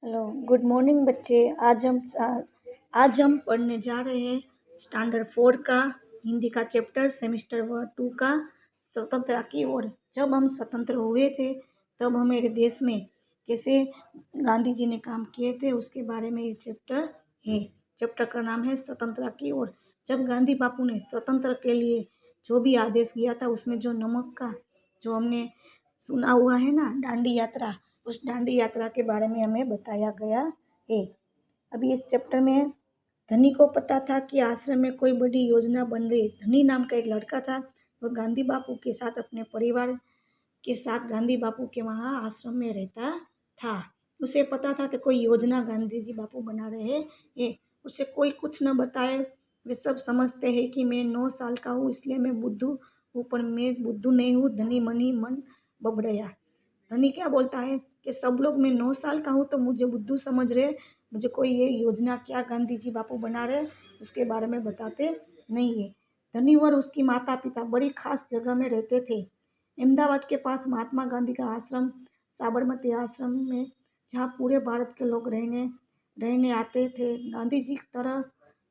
Hello, good morning बच्चे। आज हम पढ़ने जा रहे हैं स्टैंडर्ड 4 का हिंदी का चैप्टर सेमेस्टर 2 का स्वतंत्रता की ओर। जब हम स्वतंत्र हुए थे तब हमारे देश में कैसे गांधी जी ने काम किए थे उसके बारे में ये चैप्टर है। चैप्टर का नाम है स्वतंत्रता की ओर। जब गांधी बापू ने स्वतंत्र के लिए जो भी आदेश दिया था उसमें जो नमक का जो हमने सुना हुआ है ना, दांडी यात्रा, उस दांडी यात्रा के बारे में हमें बताया गया है। अभी इस चैप्टर में धनी को पता था कि आश्रम में कोई बड़ी योजना बन रही है। धनी नाम का एक लड़का था, वो गांधी बापू के साथ अपने परिवार के साथ गांधी बापू के वहाँ आश्रम में रहता था। उसे पता था कि कोई योजना गांधी जी बापू बना रहे हैं। उसे कोई कुछ न बताए, वे सब समझते हैं कि मैं 9 साल का हूँ इसलिए मैं बुद्धू हूँ, पर मैं बुद्धू नहीं हूँ। धनी मनी मन बबड़ैया। धनी क्या बोलता है कि सब लोग मैं 9 साल का हूँ तो मुझे बुद्धू समझ रहे, मुझे कोई ये योजना क्या गांधी जी बापू बना रहे उसके बारे में बताते नहीं है। धनी और उसकी माता पिता बड़ी खास जगह में रहते थे, अहमदाबाद के पास महात्मा गांधी का आश्रम, साबरमती आश्रम में, जहाँ पूरे भारत के लोग रहने रहने आते थे। गांधी जी की तरह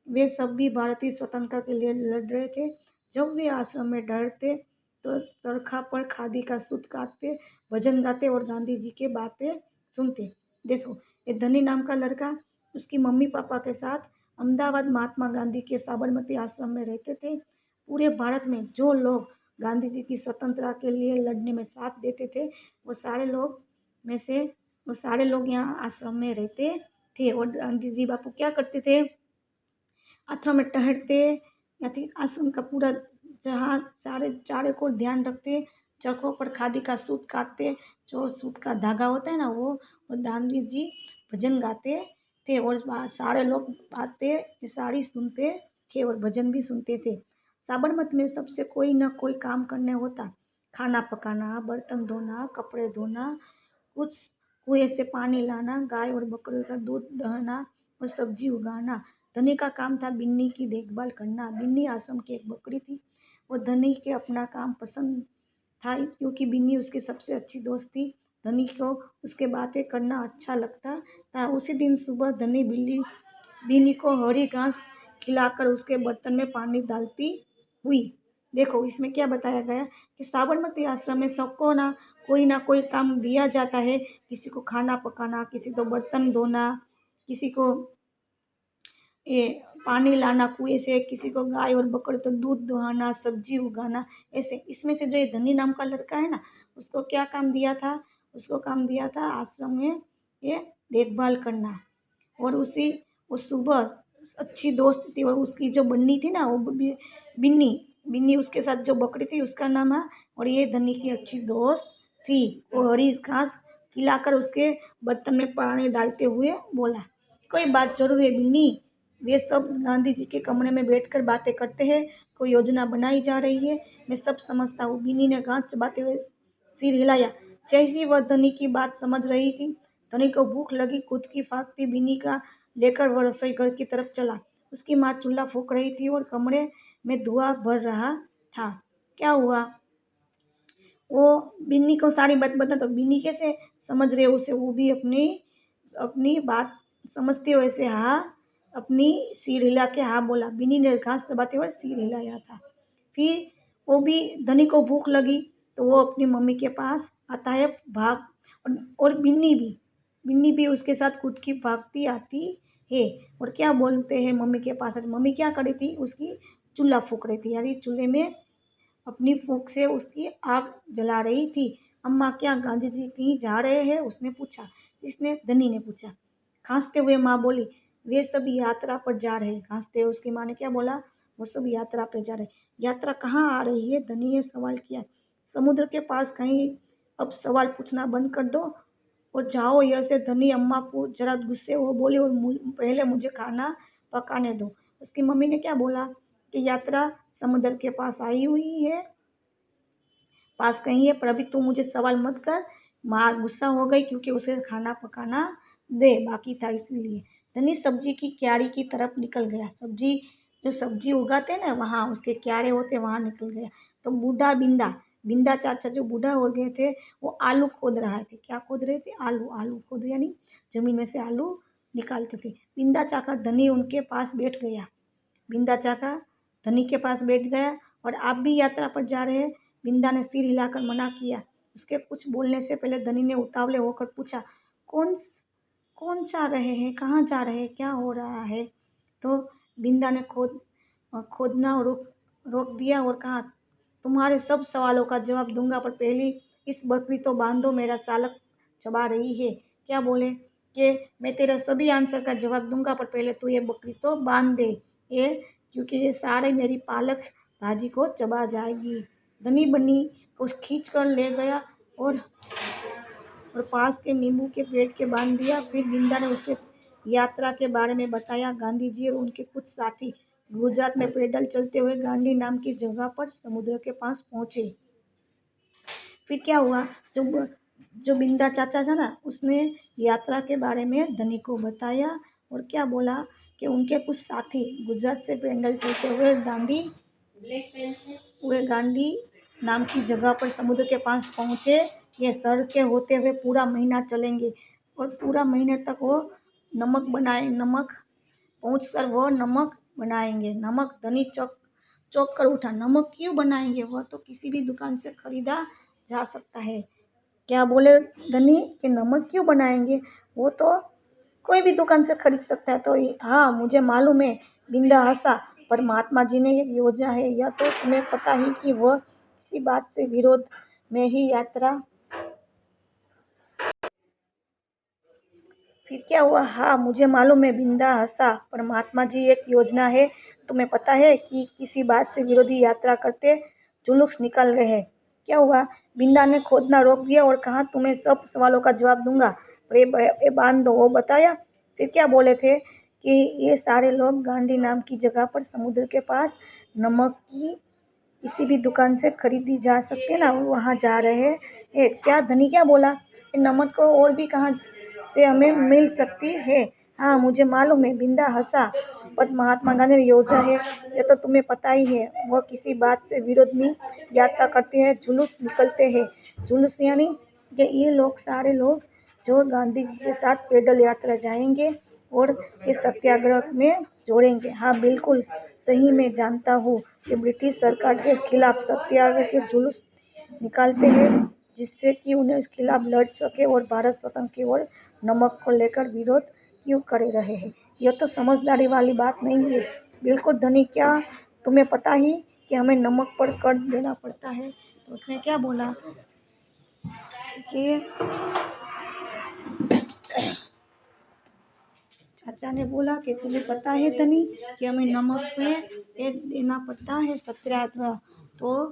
वे सब भी भारतीय स्वतंत्रता के लिए लड़ रहे थे। जब वे आश्रम में ठहरते तो चरखा पर खादी का सूत काटते, भजन गाते और गांधी जी की बातें सुनते। देखो, ये धनी नाम का लड़का उसकी मम्मी पापा के साथ अहमदाबाद महात्मा गांधी के साबरमती आश्रम में रहते थे। पूरे भारत में जो लोग गांधी जी की स्वतंत्रता के लिए लड़ने में साथ देते थे वो सारे लोग में से वो सारे लोग यहाँ आश्रम में रहते थे। और गांधी जी बापू क्या करते थे, आश्रम में ठहरते या फिर आश्रम का पूरा जहाँ सारे चारों को ध्यान रखते, चरखों पर खादी का सूत काटते, जो सूत का धागा होता है ना वो, और गांधी जी भजन गाते थे और सारे लोग बातें सारी सुनते थे और भजन भी सुनते थे। साबरमती में सबसे कोई ना कोई काम करने होता, खाना पकाना, बर्तन धोना, कपड़े धोना, कुछ कुएं से पानी लाना, गाय और बकरियों का दूध दहना और सब्जी उगाना। धनी का काम था बिन्नी की देखभाल करना। बिन्नी आश्रम की एक बकरी थी। वो धनी के अपना काम पसंद था क्योंकि बिन्नी उसकी सबसे अच्छी दोस्त थी। धनी को उसके बातें करना अच्छा लगता था। उसी दिन सुबह धनी बिन्नी को हरी घास खिलाकर उसके बर्तन में पानी डालती हुई। देखो, इसमें क्या बताया गया कि साबरमती आश्रम में सबको ना कोई काम दिया जाता है। किसी को खाना पकाना, किसी को बर्तन धोना, किसी को ये पानी लाना कुएं से, किसी को गाय और बकरी तो दूध दुहाना, सब्जी उगाना। ऐसे इसमें से जो ये धनी नाम का लड़का है ना, उसको क्या काम दिया था, उसको काम दिया था आश्रम में ये देखभाल करना। और वो सुबह अच्छी दोस्त थी और उसकी जो बन्नी थी ना वो बिन्नी बिन्नी उसके साथ जो बकरी थी उसका नाम है। और ये धनी की अच्छी दोस्त थी। वो हरी घास खिलाकर उसके बर्तन में पानी डालते हुए बोला, कोई बात जरूर है बिन्नी। वे सब गांधी जी के कमरे में बैठकर बातें करते हैं, कोई योजना बनाई जा रही है, मैं सब समझता हूँ। बिन्नी ने घास चबाते हुए सिर हिलाया। जैसी वह धनी की बात समझ रही थी, धनी को भूख लगी। खुद की फाकती बिन्नी का लेकर वह रसोई घर की तरफ चला। उसकी माँ चूल्हा फूंक रही थी और कमरे में धुआं भर रहा था। क्या हुआ, वो बिन्नी को सारी बात बता तो बिन्नी कैसे समझ रहे उसे, वो भी अपनी अपनी बात समझते हुए से हाँ अपनी सिर हिला के हाँ बोला। बिन्नी ने घास चबाते हुए सिर हिलाया था। फिर वो भी धनी को भूख लगी तो वो अपनी मम्मी के पास आता है भाग। और बिन्नी भी उसके साथ खुद की भागती आती है। और क्या बोलते हैं मम्मी के पास, मम्मी क्या कर रही थी, उसकी चूल्हा फूंक रही थी, यानी चूल्हे में अपनी फूंक से उसकी आग जला रही थी। अम्मा क्या गांधी जी कहीं जा रहे हैं, उसने पूछा। इसने धनी ने पूछा। खांसते हुए माँ बोली, वे सब यात्रा पर जा रहे हैं। खांसते हुए उसकी माँ ने क्या बोला, वो सब यात्रा पर जा रहे हैं। यात्रा कहाँ आ रही है, धनी ने सवाल किया। समुद्र के पास कहीं। अब सवाल पूछना बंद कर दो और जाओ यहाँ से। धनी अम्मा को जरा गुस्से हो बोली, और पहले मुझे खाना पकाने दो। उसकी मम्मी ने क्या बोला कि यात्रा समुद्र के पास आई हुई है, पास कहीं है, पर अभी तू मुझे सवाल मत कर। माँ गुस्सा हो गई क्योंकि उसे खाना पकाना दे बाकी था इसलिए। धनी सब्जी की क्यारी की तरफ निकल गया। जो सब्जी उगाते हैं ना वहाँ उसके क्यारे होते वहाँ निकल गया। तो बूढ़ा बिंदा बिंदा चाचा जो बूढ़ा हो गए थे वो आलू खोद रहे थे। क्या खोद रहे थे? आलू। आलू खोद यानी जमीन में से आलू निकालते थे। बिंदा चाचा धनी उनके पास बैठ गया। बिंदा चाचा धनी के पास बैठ गया और आप भी यात्रा पर जा रहे हैं? बिंदा ने सिर हिलाकर मना किया। उसके कुछ बोलने से पहले धनी ने उतावले होकर पूछा, कौन कौन जा रहे हैं? कहाँ जा रहे हैं? क्या हो रहा है? तो बिंदा ने खोदना रोक दिया और कहा, तुम्हारे सब सवालों का जवाब दूंगा, पर पहली इस बकरी तो बांध दो, मेरा सालक चबा रही है। क्या बोले कि मैं तेरा सभी आंसर का जवाब दूंगा, पर पहले तू ये बकरी तो बांध दे, ये क्योंकि ये सारे मेरी पालक भाजी को चबा जाएगी। धनी बनी को खींच कर ले गया और पास के नींबू के पेड़ के बांध दिया। फिर बिंदा ने उसे यात्रा के बारे में बताया। गांधी जी और उनके कुछ साथी गुजरात में पैदल चलते हुए गांधी नाम की जगह पर समुद्र के पास पहुंचे। फिर क्या हुआ? जो बिंदा चाचा था ना, उसने यात्रा के बारे में धनी को बताया और क्या बोला कि उनके कुछ साथी गुजरात से पैदल चलते हुए गांधी नाम की जगह पर समुद्र के पास पहुंचे। ये सड़कें होते हुए पूरा महीना चलेंगे और पूरा महीने तक वो नमक पहुंचकर वो नमक बनाएंगे। नमक। धनी चौंक कर उठा। नमक क्यों बनाएंगे? वह तो किसी भी दुकान से खरीदा जा सकता है। क्या बोले धनी कि नमक क्यों बनाएंगे? वो तो कोई भी दुकान से खरीद सकता है। तो हाँ, मुझे मालूम है। बिंदा हंसा। पर महात्मा जी ने एक योजना है, यह तो तुम्हें पता ही कि वह किसी बात से विरोध में ही यात्रा। फिर क्या हुआ? हाँ, मुझे मालूम है। बिंदा हंसा। पर महात्मा जी एक योजना है, तुम्हें पता है कि किसी बात से विरोधी यात्रा करते जुलूस निकल रहे हैं। क्या हुआ? बिंदा ने खोदना रोक दिया और कहा, तुम्हें सब सवालों का जवाब दूंगा, पर ये बांध दो। वो बताया। फिर क्या बोले थे कि ये सारे लोग गांधी नाम की जगह पर समुद्र के पास नमक की किसी भी दुकान से खरीदी जा सकते ना, वहाँ जा रहे हैं। क्या धनी क्या बोला? नमक को और भी कहाँ से हमें मिल सकती है? हाँ, मुझे मालूम है। बिंदा हंसा। पर महात्मा गांधी ने योजना है, ये तो तुम्हें पता ही है। वह किसी बात से विरोध में यात्रा करते हैं, जुलूस निकलते हैं। जुलूस यानी कि ये लोग सारे लोग जो गांधी जी के साथ पैदल यात्रा जाएंगे और ये सत्याग्रह में जोड़ेंगे। हाँ, बिल्कुल सही, मैं जानता हूँ कि ब्रिटिश सरकार के खिलाफ सत्याग्रह के जुलूस निकालते हैं, जिससे कि उन्हें इस खिलाफ लड़ सके और भारत स्वतंत्र की ओर नमक को लेकर विरोध क्यों करे रहे हैं। यह तो समझदारी वाली बात नहीं है। बिल्कुल धनी, क्या तुम्हें पता ही कि हमें नमक पर कर देना पड़ता है? तो उसने क्या बोला कि चाचा ने बोला कि तुम्हें पता है धनी कि हमें नमक पे एक देना पड़ता है, सत्याग्रह। तो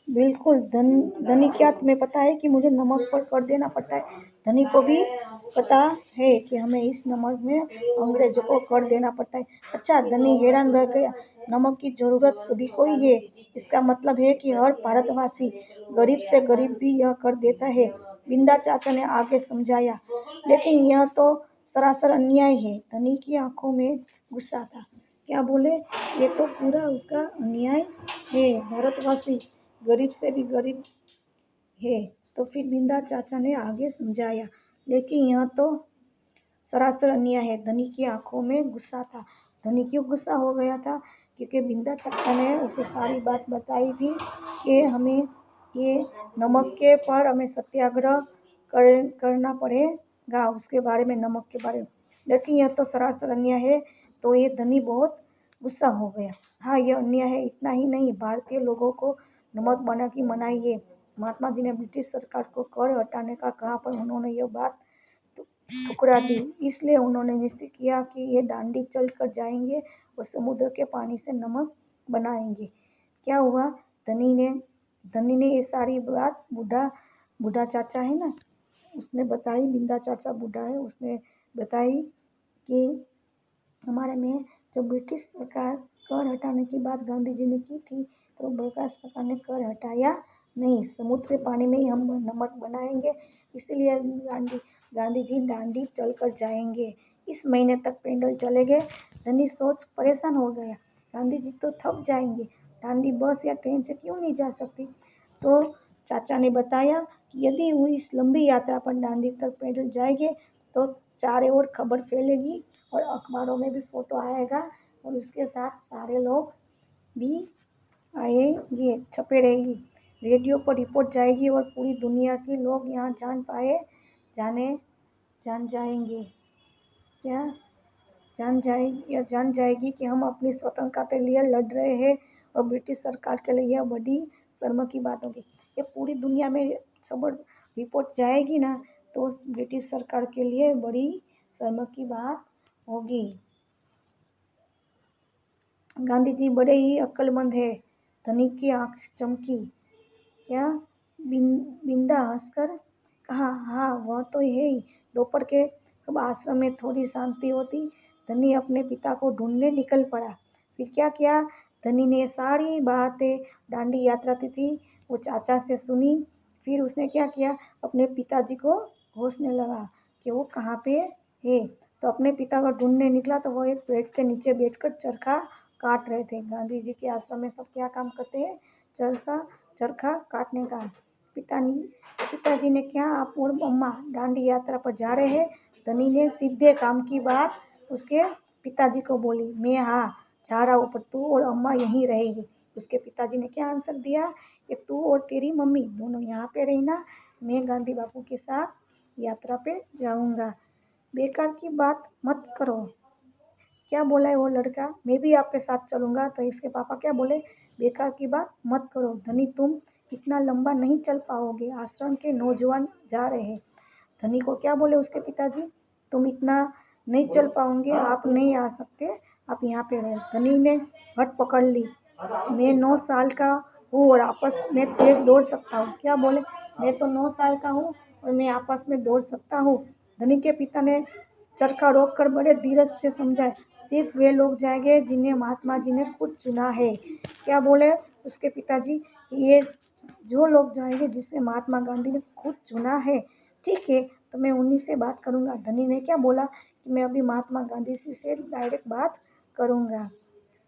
बिल्कुल धनी, क्या तुम्हें पता है कि मुझे नमक पर कर देना पड़ता है? धनी को भी पता है कि हमें इस नमक में अंग्रेजों को कर देना पड़ता है। अच्छा, धनी हैरान रह गया। नमक की जरूरत सभी को ही है, इसका मतलब है कि हर भारतवासी, गरीब से गरीब भी यह कर देता है। बिंदा चाचा ने आगे समझाया। लेकिन यह तो सरासर अन्याय है। धनी की आंखों में गुस्सा था। क्या बोले? ये तो पूरा उसका अन्याय है। भारतवासी गरीब से भी गरीब है। तो फिर बिंदा चाचा ने आगे समझाया, लेकिन यह तो सरासर अन्याय है। धनी की आंखों में गुस्सा था। धनी क्यों गुस्सा हो गया था? क्योंकि बिंदा चाचा ने उसे सारी बात बताई थी कि हमें ये नमक के पर हमें सत्याग्रह करना पड़ेगा, उसके बारे में, नमक के बारे में। लेकिन यह तो सरासर अन्याय है। तो ये धनी बहुत गुस्सा हो गया। हाँ, यह अन्याय है। इतना ही नहीं, भारतीय लोगों को नमक बना की मनाही है। महात्मा जी ने ब्रिटिश सरकार को कर हटाने का कहा, पर उन्होंने यह बात ठुकरा दी। इसलिए उन्होंने निश्चय किया कि ये दांडी चल कर जाएंगे और समुद्र के पानी से नमक बनाएंगे। क्या हुआ? धनी ने ये सारी बात बूढ़ा चाचा है ना, उसने बताई। बिंदा चाचा बूढ़ा है, उसने बताई कि हमारे में जो ब्रिटिश सरकार कर हटाने की बात गांधी जी ने की थी, तो ब्रिटिश सरकार ने कर हटाया नहीं, समुद्र के पानी में ही हम नमक बनाएंगे। इसीलिए गांधी जी दांडी चल कर जाएंगे। इस महीने तक पैदल चले गए। धनी सोच परेशान हो गया। गांधी जी तो थक जाएंगे, दांडी बस या ट्रेन से क्यों नहीं जा सकती? तो चाचा ने बताया कि यदि वो इस लंबी यात्रा पर दांडी तक पैदल जाएंगे तो चारों ओर खबर फैलेगी और अखबारों में भी फोटो आएगा और उसके साथ सारे लोग भी आएंगे, छपे रहेगी, रेडियो पर रिपोर्ट जाएगी और पूरी दुनिया के लोग यहाँ जान जाएंगे क्या जान जाएगी कि हम अपनी स्वतंत्रता के लिए लड़ रहे हैं और ब्रिटिश सरकार के लिए यह बड़ी शर्म की बात होगी। ये पूरी दुनिया में खबर रिपोर्ट जाएगी ना तो उस ब्रिटिश सरकार के लिए बड़ी शर्म की बात होगी। गांधी जी बड़े ही अक्लमंद है। धनी की आंख चमकी। क्या? बिंदा हंसकर कहा, हाँ वह तो है ही। दोपहर के अब आश्रम में थोड़ी शांति होती। धनी अपने पिता को ढूंढने निकल पड़ा। फिर क्या किया? धनी ने सारी बातें दांडी यात्रा की थी वो चाचा से सुनी। फिर उसने क्या किया? अपने पिताजी को खोजने लगा कि वो कहाँ पे है। तो अपने पिता को ढूंढने निकला तो वो एक पेड़ के नीचे बैठकर चरखा काट रहे थे। गांधी जी के आश्रम में सब क्या काम करते हैं? चरखा काटने का। पिताजी ने क्या? आप और अम्मा दांडी यात्रा पर जा रहे हैं? धनी ने सीधे काम की बात उसके पिताजी को बोली। मैं हाँ जा रहा हूँ पर तू और अम्मा यहीं रहेगी। उसके पिताजी ने क्या आंसर दिया कि तू और तेरी मम्मी दोनों यहाँ पे रहना, मैं गांधी बापू के साथ यात्रा पे जाऊंगा। बेकार की बात मत करो। क्या बोला है वो लड़का? मैं भी आपके साथ चलूंगा। तो इसके पापा क्या बोले? बेकार की बात मत करो धनी, तुम इतना लंबा नहीं चल पाओगे, आश्रम के नौजवान जा रहे हैं। धनी को क्या बोले उसके पिताजी? तुम इतना नहीं चल पाओगे, आप नहीं आ सकते, आप यहाँ पे रहे। धनी ने हट पकड़ ली। मैं 9 साल का हूँ और आपस में तेज दौड़ सकता हूँ। क्या बोले? मैं तो 9 साल का हूँ और मैं आपस में दौड़ सकता हूँ। धनी के पिता ने चरखा रोक कर बड़े धीरज से समझाए, सिर्फ वे लोग जाएंगे जिन्हें महात्मा जी ने खुद चुना है। क्या बोले उसके पिताजी? ये जो लोग जाएंगे जिसे महात्मा गांधी ने खुद चुना है, ठीक है, तो मैं उन्हीं से बात करूंगा। धनी ने क्या बोला कि मैं अभी महात्मा गांधी से डायरेक्ट बात करूंगा।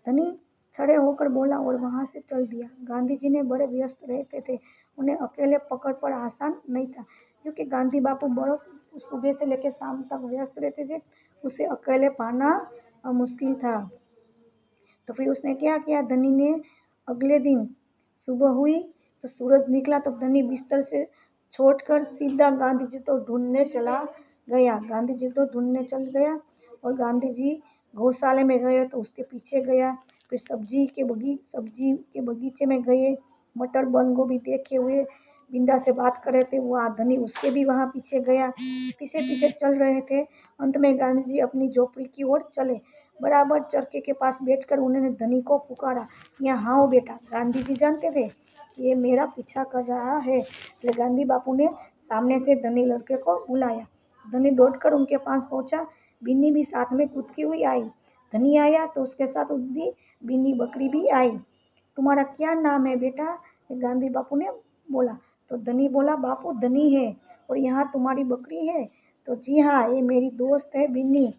धनी खड़े होकर बोला और वहां से चल दिया। गांधी जी ने बड़े व्यस्त रहते थे, उन्हें अकेले पकड़ पर आसान नहीं था, क्योंकि गांधी बापू बड़ों सुबह से लेकर शाम तक व्यस्त रहते थे, उसे अकेले पाना मुश्किल था। तो फिर उसने क्या किया? धनी ने अगले दिन सुबह हुई तो सूरज निकला तो धनी बिस्तर से छोड़कर सीधा गांधी जी तो ढूंढने चला गया। गांधी जी तो ढूंढने चल गया और गांधी जी गौशाले में गए तो उसके पीछे गया। फिर सब्जी के बगीचे में गए, मटर बंद गोभी देखे हुए बिंदा से बात कर रहे थे, वो धनी उसके भी वहाँ पीछे गया। पीछे पीछे चल रहे थे। अंत में गांधी जी अपनी झोपड़ी की ओर चले। बराबर चरखे के पास बैठकर उन्होंने धनी को पुकारा, यहाँ आओ बेटा। गांधी जी जानते थे कि ये मेरा पीछा कर रहा है, इसलिए गांधी बापू ने सामने से धनी लड़के को बुलाया। धनी दौड़कर उनके पास पहुंचा। बिन्नी भी साथ में कूदती हुई आई। धनी आया तो उसके साथ उसकी बिन्नी बकरी भी आई। तुम्हारा क्या नाम है बेटा? गांधी बापू ने बोला। तो धनी बोला, बापू धनी है और यहाँ तुम्हारी बकरी है? तो जी हाँ, ये मेरी दोस्त है बिन्नी,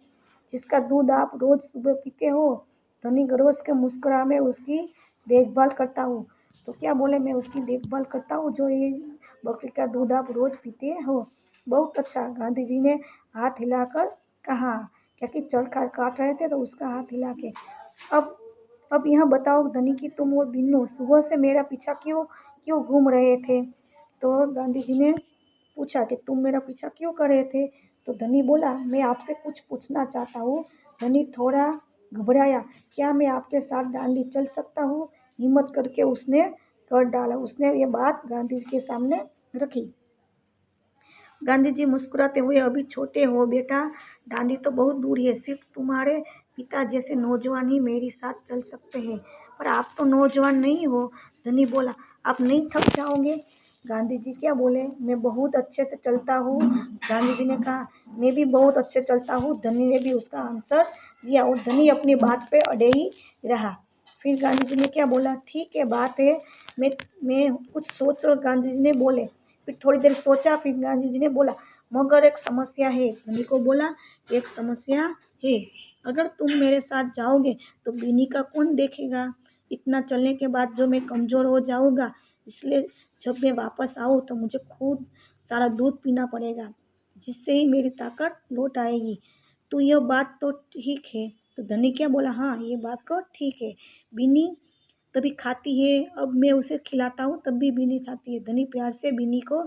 जिसका दूध आप रोज सुबह पीते हो। धनी गरोज के मुस्कुरा में उसकी देखभाल करता हूँ। तो क्या बोले? मैं उसकी देखभाल करता हूँ जो ये बकरी का दूध आप रोज पीते हो। बहुत अच्छा, गांधी जी ने हाथ हिलाकर कहा, क्योंकि चरखा काट रहे थे तो उसका हाथ हिला के। अब अब यह बताओ धनी कि तुम और बिन्नू सुबह से मेरा पीछा क्यों क्यों घूम रहे थे? तो गांधी जी ने पूछा कि तुम मेरा पीछा क्यों कर रहे थे? तो धनी बोला, मैं आपसे कुछ पूछना चाहता हूँ। धनी थोड़ा घबराया, क्या मैं आपके साथ दांडी चल सकता हूँ? हिम्मत करके उसने कर डाला। उसने ये बात गांधी जी के सामने रखी। गांधी जी मुस्कुराते हुए, अभी छोटे हो बेटा, दांडी तो बहुत दूर है, सिर्फ तुम्हारे पिता जैसे नौजवान ही मेरे साथ चल सकते हैं, पर आप तो नौजवान नहीं हो। धनी बोला, आप नहीं थक जाओगे? गांधी जी क्या बोले? मैं बहुत अच्छे से चलता हूँ। गांधी जी ने कहा, मैं भी बहुत अच्छे चलता हूँ। धनी ने भी उसका आंसर दिया और धनी अपनी बात पे अड़े ही रहा। फिर गांधी जी ने क्या बोला, ठीक है बात है, मैं कुछ सोच रहा। गांधी जी ने बोले। फिर थोड़ी देर सोचा, फिर गांधी जी ने बोला, मगर एक समस्या है। धनी को बोला, एक समस्या है, अगर तुम मेरे साथ जाओगे तो बिन्नी का कौन देखेगा? इतना चलने के बाद जो मैं कमजोर हो जाऊंगा, इसलिए जब मैं वापस आऊँ तो मुझे खूब सारा दूध पीना पड़ेगा, जिससे ही मेरी ताकत लौट आएगी। तो यह बात तो ठीक है। तो धनी क्या बोला, हाँ ये बात तो ठीक है। बिन्नी तभी खाती है, अब मैं उसे खिलाता हूँ तब भी बिन्नी खाती है। धनी प्यार से बिन्नी को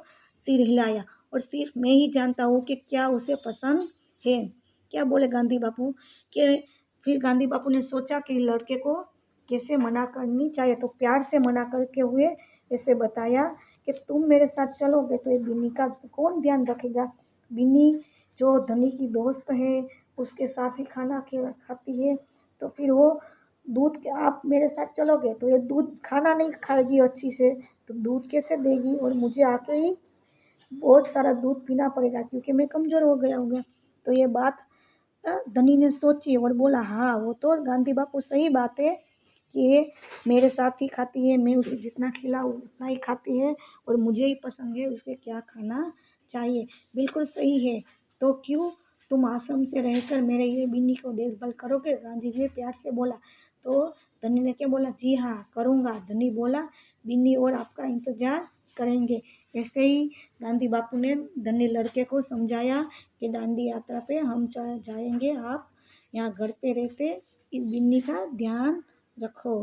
सिर हिलाया और सिर्फ मैं ही जानता हूँ कि क्या उसे पसंद है। क्या बोले गांधी बापू कि फिर गांधी बापू ने सोचा कि लड़के को कैसे मना करनी चाहिए, तो प्यार से मना करके हुए ऐसे बताया कि तुम मेरे साथ चलोगे तो ये बिन्नी का कौन ध्यान रखेगा। बिन्नी जो धनी की दोस्त है उसके साथ ही खाना खाती है, तो फिर वो दूध के आप मेरे साथ चलोगे तो ये दूध खाना नहीं खाएगी अच्छी से, तो दूध कैसे देगी, और मुझे आके ही बहुत सारा दूध पीना पड़ेगा क्योंकि मैं कमज़ोर हो गया हूँ। तो ये बात धनी ने सोची और बोला, हाँ वो तो गांधी बापू सही बात है कि ये मेरे साथ ही खाती है, मैं उसे जितना खिलाऊँ उतना ही खाती है और मुझे ही पसंद है उसे क्या खाना चाहिए। बिल्कुल सही है, तो क्यों तुम आश्रम से रहकर मेरे ये बिन्नी को देखभाल करोगे, गांधी जी ने प्यार से बोला। तो धनी ने क्या बोला, जी हाँ करूँगा। धनी बोला, बिन्नी और आपका इंतजार करेंगे। ऐसे ही गांधी बापू ने धनी लड़के को समझाया कि दांडी यात्रा पे हम जाएंगे, आप यहाँ घर पे रहते इस बिन्नी का ध्यान रखो।